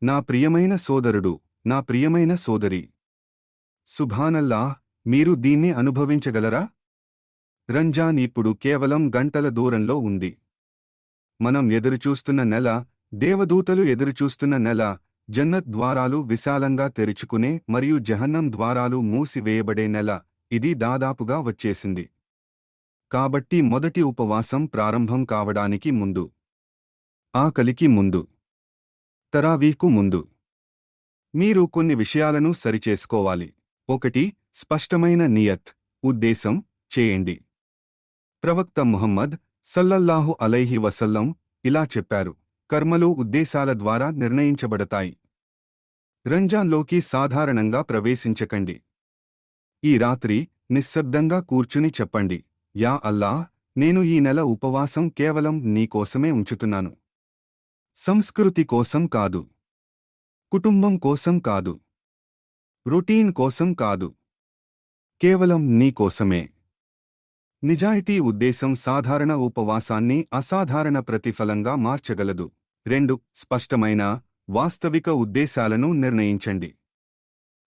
నా ప్రియమైన సోదరుడు, నా ప్రియమైన సోదరి, సుభానల్లాహ్, మీరు దీన్ని అనుభవించగలరా? రంజాన్ ఇప్పుడు కేవలం గంటల దూరంలో ఉంది. మనం ఎదురుచూస్తున్న నెల, దేవదూతలు ఎదురుచూస్తున్న నెల, జన్నత్ ద్వారాలు విశాలంగా తెరుచుకునే మరియు జహన్నం ద్వారాలు మూసివేయబడే నెల, ఇది దాదాపుగా వచ్చేసింది. కాబట్టి మొదటి ఉపవాసం ప్రారంభం కావడానికి ముందు, ఆకలికి ముందు, తరావీహ్కు ముందు మీరు కొన్ని విషయాలను సరిచేసుకోవాలి. 1. స్పష్టమైన నియత్, ఉద్దేశం చేయండి. ప్రవక్త ముహమ్మద్ సల్లల్లాహు అలైహి వసల్లం ఇలా చెప్పారు: కర్మలు ఉద్దేశాల ద్వారా నిర్ణయించబడతాయి. రంజాన్లోకి సాధారణంగా ప్రవేశించకండి. ఈ రాత్రి నిశ్శబ్దంగా కూర్చుని చెప్పండి, యా అల్లాహ్, నేను ఈ నెల ఉపవాసం కేవలం నీకోసమే ఉంచుతున్నాను. సంస్కృతి కోసం కాదు, కుటుంబం కోసం కాదు, రొటీన్ కోసం కాదు, కేవలం నీకోసమే. నిజాయితీ ఉద్దేశం సాధారణ ఉపవాసాన్ని అసాధారణ ప్రతిఫలంగా మార్చగలదు. 2. స్పష్టమైన, వాస్తవిక ఉద్దేశాలను నిర్ణయించండి.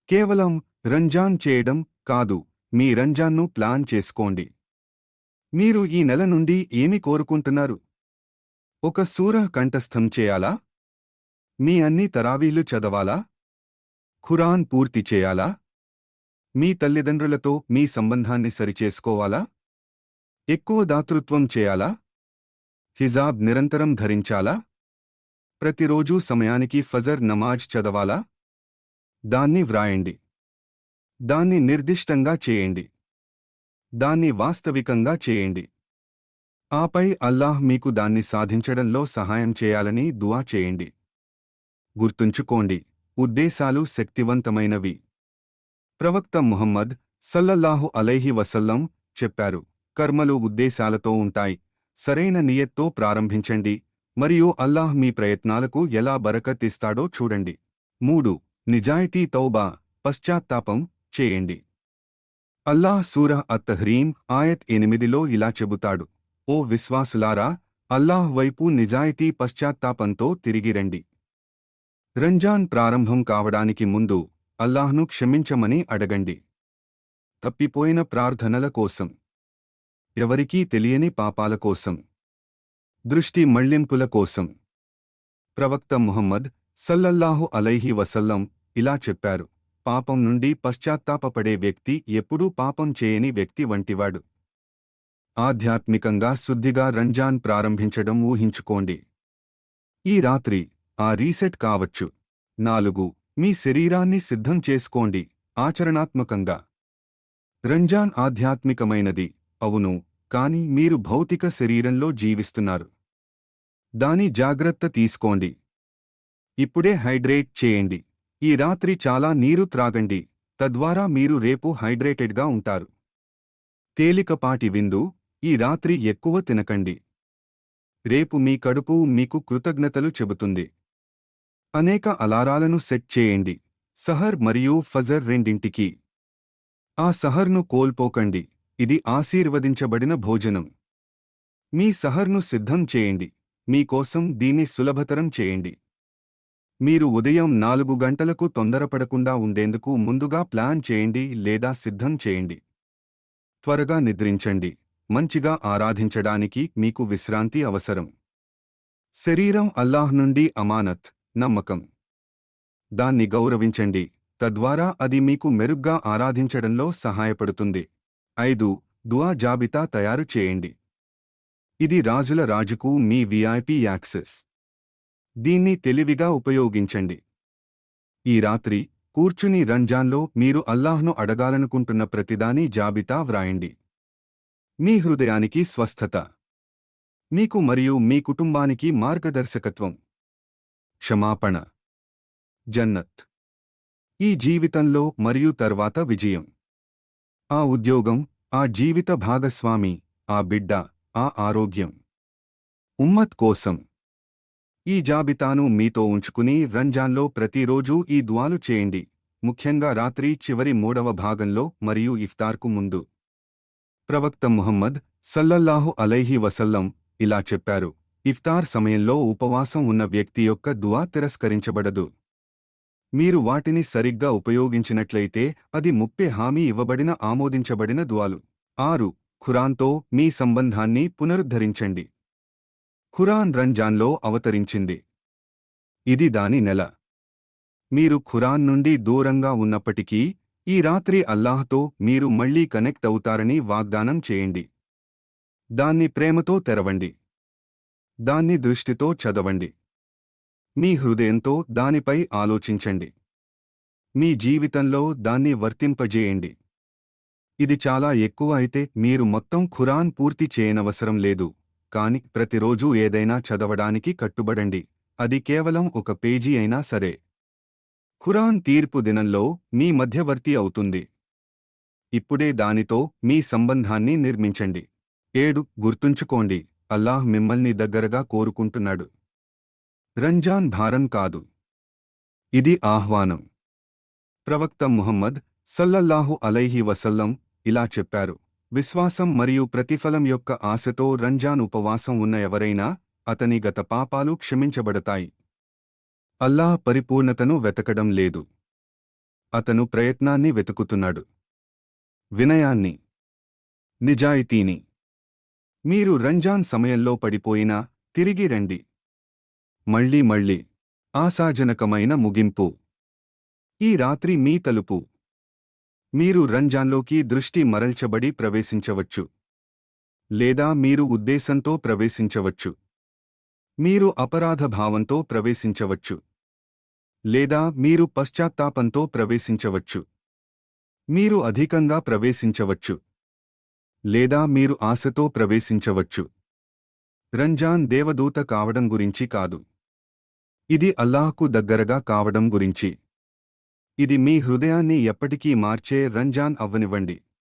కేవలం రంజాన్ చేయడం కాదు, మీ రంజాన్ను ప్లాన్ చేసుకోండి. మీరు ఈ నెల నుండి ఏమి కోరుకుంటున్నారు? ఒక సూరహ్ కంఠస్థం చేయాలా? మీ అన్ని తరావీలు చదవాలా? ఖురాన్ పూర్తి చేయాలా? మీ తల్లిదండ్రులతో మీ సంబంధాన్ని సరిచేసుకోవాలా? ఎక్కువ దాతృత్వం చేయాలా? హిజాబ్ నిరంతరం ధరించాలా? ప్రతిరోజూ సమయానికి ఫజర్ నమాజ్ చదవాలా? దాన్ని వ్రాయండి. దాన్ని నిర్దిష్టంగా చేయండి. దాన్ని వాస్తవికంగా చేయండి. ఆపై అల్లాహ్ మీకు దాన్ని సాధించడంలో సహాయం చేయాలని దుఆ చేయండి. గుర్తుంచుకోండి, ఉద్దేశాలు శక్తివంతమైనవి. ప్రవక్త ముహమ్మద్ సల్లల్లాహు అలైహి వసల్లం చెప్పారు: కర్మలు ఉద్దేశాలతో ఉంటాయి. సరైన నియత్తో ప్రారంభించండి మరియు అల్లాహ్ మీ ప్రయత్నాలకు ఎలా బరకత్ ఇస్తాడో చూడండి. 3. నిజాయితీ తౌబా, పశ్చాత్తాపం చేయండి. అల్లాహ్ సూరహ్ అత్-తహ్రీమ్ ఆయత్ 8లో ఇలా చెబుతాడు: ఓ విశ్వాసులారా, అల్లాహ్ వైపు నిజాయితీ పశ్చాత్తాపంతో తిరిగిరండి. రంజాన్ ప్రారంభం కావడానికి ముందు అల్లాహ్ను క్షమించమని అడగండి. తప్పిపోయిన ప్రార్థనల కోసం, ఎవరికీ తెలియని పాపాల కోసం, దృష్టి మళ్లింపుల కోసం. ప్రవక్త ముహమ్మద్ సల్లల్లాహు అలైహి వసల్లం ఇలా చెప్పారు: పాపం నుండి పశ్చాత్తాపపడే వ్యక్తి ఎప్పుడూ పాపం చేయని వ్యక్తి వంటివాడు. ఆధ్యాత్మికంగా శుద్ధిగా రంజాన్ ప్రారంభించడం ఊహించుకోండి. ఈ రాత్రి ఆ రీసెట్ కావచ్చు. 4. మీ శరీరాన్ని సిద్ధం చేసుకోండి, ఆచరణాత్మకంగా. రంజాన్ ఆధ్యాత్మికమైనది, అవును, కాని మీరు భౌతిక శరీరంలో జీవిస్తున్నారు. దాని జాగ్రత్త తీసుకోండి. ఇప్పుడే హైడ్రేట్ చేయండి. ఈ రాత్రి చాలా నీరు త్రాగండి, తద్వారా మీరు రేపు హైడ్రేటెడ్గా ఉంటారు. తేలికపాటి విందు, ఈ రాత్రి ఎక్కువ తినకండి. రేపు మీ కడుపు మీకు కృతజ్ఞతలు చెబుతుంది. అనేక అలారాలను సెట్ చేయండి, సహర్ మరియు ఫజర్ రెండింటికి. ఆ సహర్ను కోల్పోకండి, ఇది ఆశీర్వదించబడిన భోజనం. మీ సహర్ను సిద్ధం చేయండి, మీకోసం దీన్ని సులభతరం చేయండి. మీరు ఉదయం 4 గంటలకు తొందరపడకుండా ఉండేందుకు ముందుగా ప్లాన్ చేయండి లేదా సిద్ధం చేయండి. త్వరగా నిద్రించండి, మంచిగా ఆరాధించడానికి మీకు విశ్రాంతి అవసరం. శరీరం అల్లాహ్ నుండి అమానత్, నమ్మకం. దాన్ని గౌరవించండి, తద్వారా అది మీకు మెరుగ్గా ఆరాధించడంలో సహాయపడుతుంది. 5. దుఆ జాబితా తయారు చేయండి. ఇది రాజుల రాజుకు మీ విఐపి యాక్సెస్. దీన్ని తెలివిగా ఉపయోగించండి. ఈ రాత్రి కూర్చుని రంజాన్లో మీరు అల్లాహ్ను అడగాలనుకుంటున్న ప్రతిదానీ జాబితా వ్రాయండి. మీ హృదయానికి స్వస్థత, మీకు మరియు మీ కుటుంబానికి మార్గదర్శకత్వం, క్షమాపణ, జన్నత్, ఈ జీవితంలో మరియు తర్వాత విజయం, ఆ ఉద్యోగం, ఆ జీవిత భాగస్వామి, ఆ బిడ్డ, ఆ ఆరోగ్యం, ఉమ్మత్ కోసం. ఈ జాబితాను మీతో ఉంచుకుని రంజాన్లో ప్రతిరోజూ ఈ దుఆలు చేయండి, ముఖ్యంగా రాత్రి చివరి 3వ భాగంలో మరియు ఇఫ్తార్కు ముందు. ప్రవక్త ముహమ్మద్ సల్లల్లాహు అలైహి వసల్లం ఇలా చెప్పారు: ఇఫ్తార్ సమయంలో ఉపవాసం ఉన్న వ్యక్తి యొక్క దుఆ తిరస్కరించబడదు. మీరు వాటిని సరిగ్గా ఉపయోగించినట్లయితే అది ముప్పే హామీ ఇవ్వబడిన ఆమోదించబడిన దుఆలు. 6. ఖురాన్తో మీ సంబంధాన్ని పునరుద్ధరించండి. ఖురాన్ రంజాన్లో అవతరించింది. ఇది దాని నెల. మీరు ఖురాన్ నుండి దూరంగా ఉన్నప్పటికీ ఈ రాత్రి అల్లాహ్తో మీరు మళ్లీ కనెక్ట్ అవుతారని వాగ్దానం చేయండి. దాన్ని ప్రేమతో తెరవండి. దాన్ని దృష్టితో చదవండి. మీ హృదయంతో దానిపై ఆలోచించండి. మీ జీవితంలో దాన్ని వర్తింపజేయండి. ఇది చాలా ఎక్కువ అయితే మీరు మొత్తం ఖురాన్ పూర్తి చేయనవసరం లేదు, కాని ప్రతిరోజూ ఏదైనా చదవడానికి కట్టుబడండి, అది కేవలం ఒక పేజీ అయినా సరే. ఖురాన్ తీర్పు దినంలో మీ మధ్యవర్తి అవుతుంది. ఇప్పుడే దానితో మీ సంబంధాన్ని నిర్మించండి. 7. గుర్తుంచుకోండి, అల్లాహ్ మిమ్మల్ని దగ్గరగా కోరుకుంటున్నాడు. రంజాన్ భారం కాదు, ఇది ఆహ్వానం. ప్రవక్త ముహమ్మద్ సల్లల్లాహు అలైహి వసల్లం ఇలా చెప్పారు: విశ్వాసం మరియు ప్రతిఫలం యొక్క ఆశతో రంజాన్ ఉపవాసం ఉన్న ఎవరైనా అతని గత పాపాలు క్షమించబడతాయి. అల్లాహ్ పరిపూర్ణతను వెతకడం లేదు, అతను ప్రయత్నాన్ని వెతుకుతున్నాడు, వినయాన్ని, నిజాయితీని. మీరు రంజాన్ సమయంలో పడిపోయినా తిరిగి రండి. మళ్ళీ ఆశాజనకమైన ముగింపు. ఈ రాత్రి మీ తలుపు. మీరు రంజాన్లోకి దృష్టి మరల్చబడి ప్రవేశించవచ్చు, లేదా మీరు ఉద్దేశంతో ప్రవేశించవచ్చు. మీరు అపరాధ భావంతో ప్రవేశించవచ్చు, లేదా మీరు పశ్చాత్తాపంతో ప్రవేశించవచ్చు. మీరు అధికంగా ప్రవేశించవచ్చు, లేదా మీరు ఆశతో ప్రవేశించవచ్చు. రంజాన్ దేవదూత కావడం గురించి కాదు, ఇది అల్లాహ్కు దగ్గరగా కావడం గురించి. ఇది మీ హృదయాన్ని ఎప్పటికీ మార్చే రంజాన్ అవ్వనివ్వండి.